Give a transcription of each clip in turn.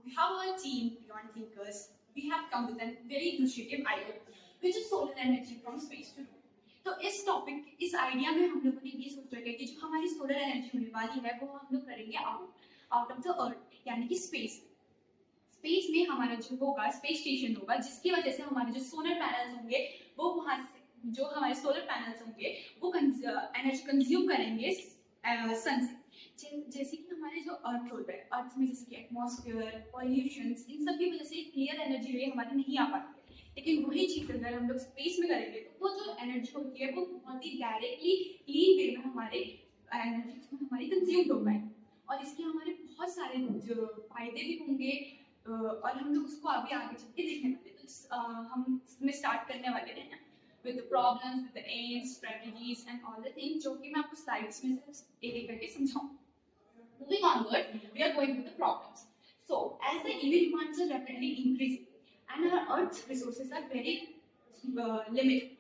we have our team, Beyond Thinkers. We have come with a very initiative idea, which is solar energy from space to Earth. तो इस topic, इस idea में हम लोगों ने ये सोचा है कि जो हमारी सोलर एनर्जी होने वाली है वो हम लोग करेंगे आउट ऑफ द अर्थ, यानी कि स्पेस में हमारा जो होगा स्पेस स्टेशन होगा, जिसकी वजह से हमारे जो सोलर पैनल्स होंगे वो वहां से जो हमारे सोलर पैनल्स होंगे वो एनर्जी कंज्यूम करेंगे सन से। जैसे कि हमारे जो अर्थ होता है, अर्थ में जैसे कि एटमॉस्फेयर, पॉल्यूशन, इन सब की वजह से क्लियर एनर्जी रे हमारी नहीं आ पाती है। लेकिन वही चीज अगर हम लोग स्पेस में करेंगे तो वो जो एनर्जी होती है वो बहुत ही डायरेक्टली क्लीन वे में हमारे एनर्जी उसमें हमारी कंज्यूम हो पाएगी, और इसके हमारे बहुत सारे जो फायदे भी होंगे और हम लोग उसको अभी आगे चल के देखने वाले। तो हम इसमें स्टार्ट करने वाले हैं with the problems, with the aims, strategies and all the things, जो कि मैं आपको स्लाइड्स में से एक करके समझाऊँ। Moving onward, we are going with the problems. So, as the EV demands are rapidly increasing and our Earth's resources are very limited,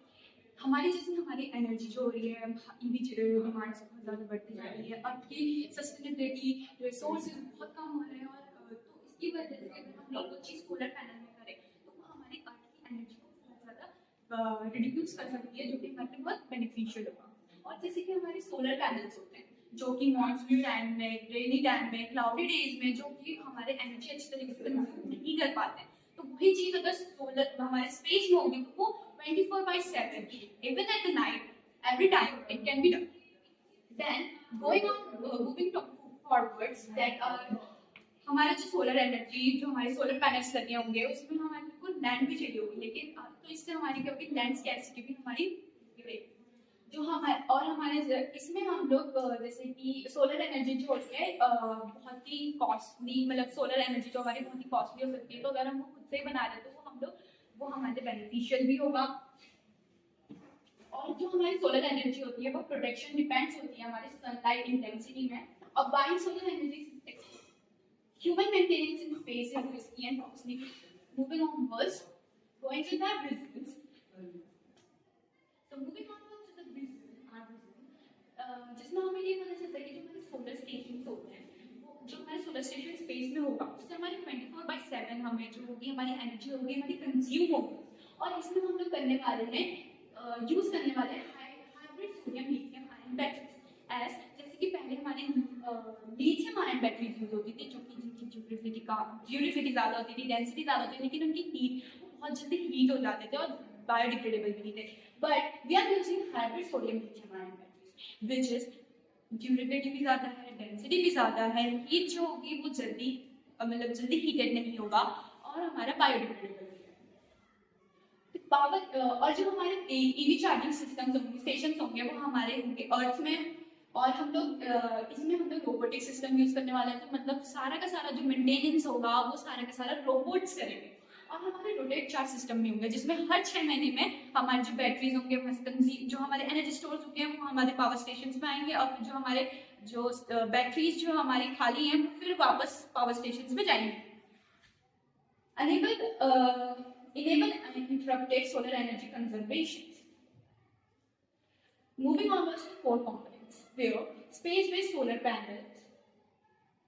हमारी जैसे हमारी एनर्जी जो हो रही है, EV डिमांड्स बहुत ज़्यादा बढ़ती जा रही है, अर्थ की सस्टेनेबिलिटी, रिसोर्सेज बहुत कम हो रहे हैं, और तो इसकी वजह से अगर हम लोग चीज़ सोलर पैनल में करें तो वो हमारी अर्थ की एनर्जी को बहुत ज़्यादा रिड्यूस कर सकती है, जो कि हमारे लिए बहुत बेनिफिशियल होगा। और जैसे कि हमारे सोलर पैनल्स होते हैं जो कि मॉनसून टाइम में, रेनी टाइम में, क्लाउडी डेज में जो कि हमारे एनर्जी अच्छी तरीके से कंज्यूम नहीं कर पाते हैं, तो वही चीज अगर सोलर हमारे स्पेस में होगी तो वो 24/7 even at the night every time it can be done. Then going on moving forwards that हमारा जो सोलर एनर्जी जो हमारे सोलर पैनल्स लगे होंगे उसमें हमारे को लैंड भी चाहिए होगी, लेकिन तो इससे हमारी क्या होगी, लैंड स्कैर्सिटी भी हमारी जो हमारे, और हमारे इसमें हम लोग जैसे कि सोलर एनर्जी जो होती है बहुत ही कॉस्टली, मतलब सोलर एनर्जी जो हमारी बहुत ही कॉस्टली हो सकती है, तो अगर हम वो खुद से बना रहे तो वो हमारे बेनिफिशियल भी होगा। और जो हमारी सोलर एनर्जी होती है वो प्रोटेक्शन डिपेंड्स होती है हमारे सनलाइट इंटेंसिटी में। और buying solar energy human maintenance in space is risky and costly. Moving onwards, going to the results, so moving on जिसमें हमें ये पता चलता है कि जो हमारे सोलर स्टेशन होते हैं वो जो हमारे सोलर स्टेशन स्पेस में होगा उससे हमारे 24/7 हमें जो होगी हमारी एनर्जी होगी हमारी कंज्यूम होगी। और इसमें हम लोग करने वाले हैं यूज करने वाले हैं hybrid sodium lithium ion batteries. As जैसे कि पहले हमारे लिथियम आयन बैटरीज यूज होती थी, जो कि जिनकी ड्यूरेबिलिटी ज़्यादा होती थी, डेंसिटी ज़्यादा होती थी, लेकिन उनकी हीट बहुत जल्दी हीट हो जाते थे और बायोडिग्रेडेबल भी नहीं थे। But we are using hybrid sodium lithium ion which is durability भी ज़्यादा है, डेंसिटी भी ज़्यादा है, हीट जो होगी वो जल्दी मतलब जल्दी हीटेड नहीं होगा और हमारा बायोडिग्रेडेबल है। पावर और जो हमारे ईवी चार्जिंग सिस्टम्स होंगे, स्टेशंस होंगे, वो हमारे होंगे अर्थ में, और हम लोग इसमें हम लोग रोबोटिक सिस्टम यूज करने वाले हैं, तो मतलब सारा का सारा जो मेंटेनेंस होगा वो सारा का सारा रोबोट्स करेंगे। और हमारे रोटेट चार्ज सिस्टम भी होंगे जिसमें हर 6 महीने में हमारे जो बैटरीज होंगे जो हमारे एनर्जी स्टोर्स होंगे वो हमारे पावर स्टेशंस में आएंगे, और फिर जो हमारे जो बैटरीज जो हमारी खाली हैं फिर वापस पावर स्टेशंस में जाएंगे। enable uninterrupted solar energy conservation. Moving on to 4 components where space-based solar panels,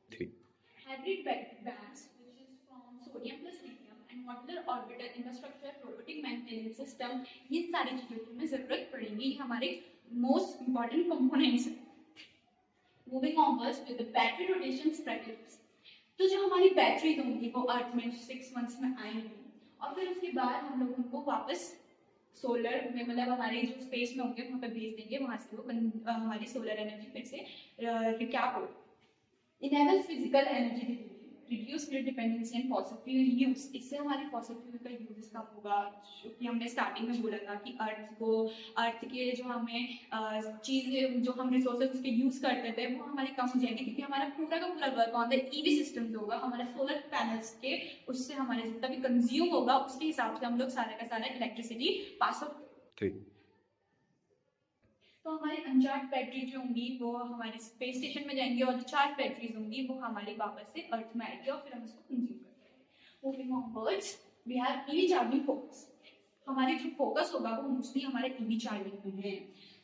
3 hybrid bands which is from sodium plus lithium and modular orbital infrastructure, robotic maintenance system, ये सारी चीजों की हमें जरूरत पड़ेगी, हमारे मोस्ट इंपॉर्टेंट कंपोनेंट्स हैं। Moving onwards with the battery rotation strategies. तो जो हमारी बैटरीज होंगी वो अर्थ में 6 मंथ्स में आएंगी और फिर उसके बाद हम लोग उनको वापस सोलर में मतलब हमारे जो स्पेस में होंगे वहाँ पे भेज देंगे, वहाँ से वो हमारी सोलर एनर्जी फिर से रिकैप हो। Enable physical energy reduce grid dependency and fossil fuel use, इससे हमारी फॉसिल फ्यूल का यूज कम होगा, जो कि हमने स्टार्टिंग में बोला था कि अर्थ के जो हमें चीज़ें जो हम रिसोर्सेज उसके यूज करते थे वो हमारे कम हो जाएंगे, क्योंकि हमारा पूरा का पूरा work on the EV system होगा, हमारे सोलर पैनल्स के उससे हमारे जितना भी कंज्यूम होगा उसके हिसाब से हम लोग सारा का सारा इलेक्ट्रिसिटी पास आउट। तो हमारी अनचार्ज बैटरी जो होंगी वो हमारे स्पेस स्टेशन में जाएंगी और जो चार्ज बैटरीज होंगी वो हमारे वापस से अर्थ में आएगी और फिर हम उसको कंज्यूम करेंगे। Moving onwards we have EV charging focus, हमारी जो फोकस होगा वो मोस्टली हमारे ईवी चार्जिंग में है।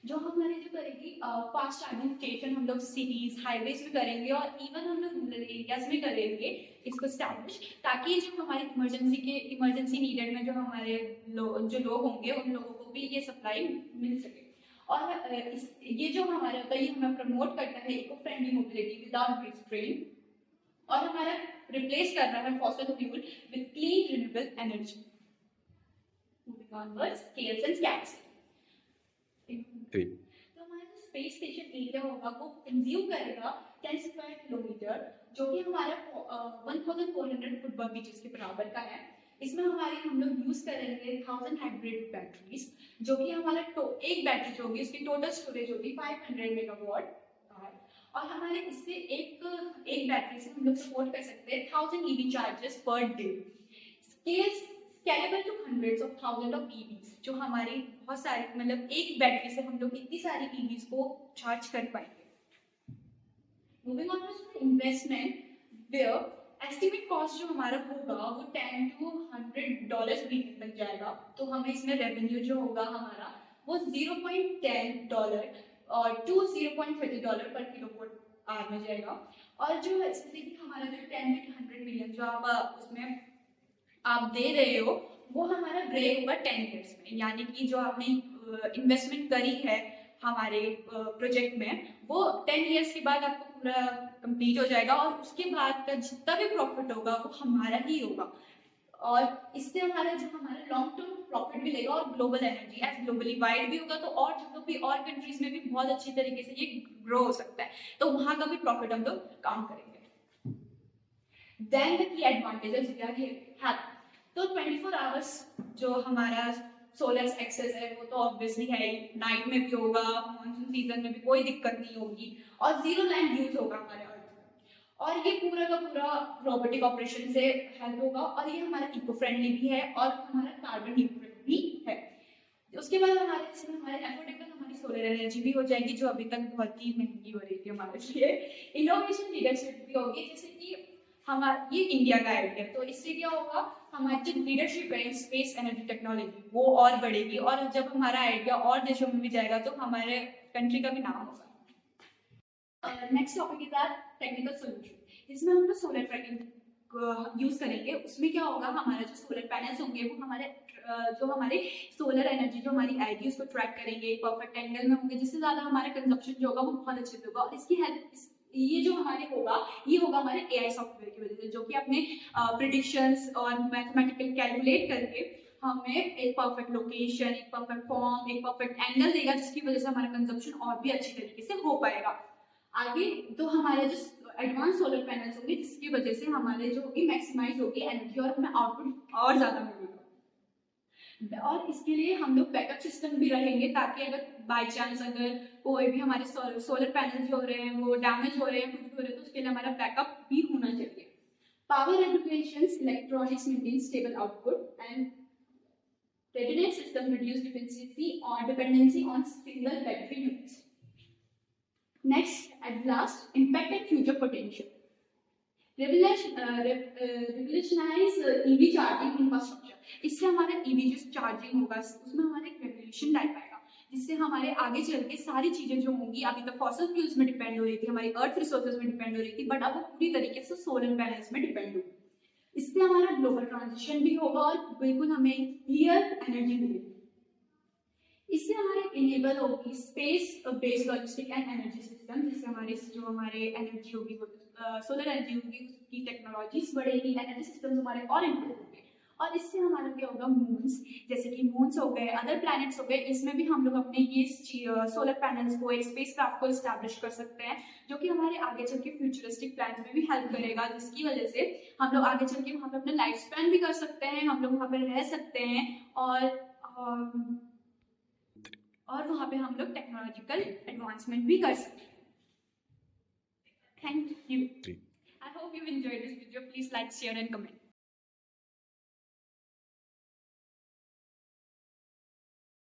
जो हमारे जो करेगी फास्ट चार्जिंग स्टेशन हम लोग सिटीज हाईवेज में करेंगे और इवन हम लोग रूरल एरियाज में करेंगे इसको स्टैब्लिश, ताकि जो हमारे इमरजेंसी नीडेड में जो हमारे जो लोग होंगे उन लोगों को भी ये सप्लाई मिल सके। और ये जो हमारा होता है ये हमें प्रमोट करता है eco friendly mobility without restraint, और हमारा रिप्लेस कर रहा है fossil fuel with clean renewable energy. Moving onwards, scales and scales. तो हमारा जो स्पेस स्टेशन एरिया होगा वो कंज्यूम करेगा 10 स्क्वायर किलोमीटर, जो कि हमारा 1400 फुटबॉल पिचेस के बराबर का है। इसमें हम लोग यूज करेंगे 1000 हाइब्रिड बैटरीज, जो कि हमारा एक बैटरी जो होगी उसकी टोटल स्टोरेज होगी 500 मेगावाट, और हमारे इससे एक बैटरी से हम लोग सपोर्ट कर सकते हैं 1000 EV charges per day. Scalable to hundreds of thousand of EVs, जो हमारी बहुत सारी मतलब एक बैटरी से हम लोग इतनी सारी ईवीज को चार्ज कर पाएंगे। Moving on to investment, where estimate cost जो हमारा होगा वो $10 to $100 भी तक जाएगा। तो हमें इसमें रेवेन्यू जो होगा हमारा वो $0.10 और टू $0.30 पर किलोवाट आवर में जाएगा। और जो जैसे कि हमारा जो 10 to 100 मिलियन जो आप उसमें आप दे रहे हो वो हमारा ग्रे होगा 10 इयर्स में, यानी कि जो आपने इन्वेस्टमेंट करी है हमारे प्रोजेक्ट में वो 10 इयर्स के बाद आपको पूरा कंप्लीट हो जाएगा, और उसके बाद का जितना भी प्रॉफिट होगा वो हमारा ही होगा। और इससे हमारा लॉन्ग टर्म प्रॉफिट मिलेगा, और global energy as globally wide भी होगा, तो और जगह भी और कंट्रीज में भी बहुत अच्छी तरीके से ये ग्रो हो सकता है, तो वहां का भी प्रॉफिट हम लोग काउंट करेंगे। Then the key advantages we are have, तो 24 आवर्स जो हमारा सोलर एक्सेस है वो तो ऑब्वियसली है ही, नाइट में भी होगा, मानसून सीजन में भी कोई दिक्कत नहीं होगी, और जीरो लैंड यूज होगा हमारे अर्थ में, और ये पूरा का पूरा रोबोटिक ऑपरेशन से हेल्प होगा, और ये हमारा इको फ्रेंडली भी है और हमारा कार्बन न्यूट्रल भी है। उसके बाद हमारे एफोर्डेबल हमारी सोलर एनर्जी भी हो जाएगी, जो अभी तक बहुत ही महंगी हो रही थी हमारे लिए। इनोवेशन लीडरशिप भी होगी, जैसे कि हमारा ये इंडिया का आइडिया, तो इससे क्या होगा हमारी जो लीडरशिप है स्पेस एनर्जी टेक्नोलॉजी वो और बढ़ेगी, और जब हमारा आइडिया और देशों में भी जाएगा तो हमारे कंट्री का भी नाम होगा। Next topic is our technical solution, जिसमें हम लोग सोलर ट्रैकिंग यूज करेंगे। उसमें क्या होगा हमारा जो सोलर पैनल्स होंगे वो हमारे सोलर एनर्जी जो हमारी आएगी उसको ट्रैक करेंगे, परफेक्ट एंगल में होंगे, जिससे ज्यादा हमारा कंजप्शन जो होगा वो बहुत अच्छे से होगा, और इसकी हेल्प ये जो हमारे होगा ये होगा हमारे एआई सॉफ्टवेयर की वजह से, जो कि अपने प्रिडिक्शंस और मैथमेटिकल कैलकुलेट करके हमें एक परफेक्ट लोकेशन, एक परफेक्ट फॉर्म, एक परफेक्ट एंगल देगा, जिसकी वजह से हमारा कंजप्शन और भी अच्छी तरीके से हो पाएगा। आगे तो हमारे जो एडवांस सोलर पैनल्स होंगे जिसकी वजह से हमारे जो होगी मैक्सिमाइज होगी एनर्जी और हमें आउटपुट और ज्यादा मिलेगा। और इसके लिए हम लोग बैकअप सिस्टम भी रहेंगे, ताकि अगर बाय चांस अगर कोई भी हमारे सोलर पैनल जो हो रहे हैं वो डैमेज हो रहे हैं, कुछ भी हो रहे हैं, तो उसके लिए हमारा बैकअप भी होना चाहिए। Power regulations, electronics maintain stable output, and redundant system reduce dependency on single battery units. Next at last, impact and future potential. Revolutionise EV charging infrastructure, इससे हमारा ईवी जो चार्जिंग होगा उसमें हमारा एक रेवोल्यूशन लाई पाएगा, जिससे हमारे आगे चल के सारी चीजें जो होंगी, अभी तक फॉसिल फ्यूल्स में डिपेंड हो रही थी, हमारी अर्थ रिसोर्सेज में डिपेंड हो रही थी, बट अब वो पूरी तरीके से सोलर पैनल्स में डिपेंड होगी। इससे हमारा ग्लोबल ट्रांजिशन भी होगा और बिल्कुल हमें क्लियर एनर्जी मिलेगी। इससे हमारे इनेबल होगी space based logistic and energy system, जिससे हमारे एनर्जी होगी सोलर एनर्जी होगी उसकी टेक्नोलॉजीज बढ़ेगी, एनर्जी सिस्टम्स हमारे और इम्प्रूव होंगे, और इससे हमारा क्या होगा मून्स, जैसे कि मून्स हो गए, अदर प्लैनेट्स हो गए, इसमें भी हम लोग अपने ये सोलर पैनल्स को, एक स्पेस क्राफ्ट को एस्टैब्लिश कर सकते हैं, जो कि हमारे आगे चल के फ्यूचरिस्टिक प्लान्स में भी हेल्प करेगा, जिसकी वजह से हम लोग आगे चल के वहाँ पे अपना लाइफ स्पैन भी कर सकते हैं, हम लोग वहाँ पे रह सकते हैं, और वहाँ पे हम लोग टेक्नोलॉजिकल एडवांसमेंट भी कर सकते हैं। Thank you. I hope you enjoyed this video. Please like, share and comment.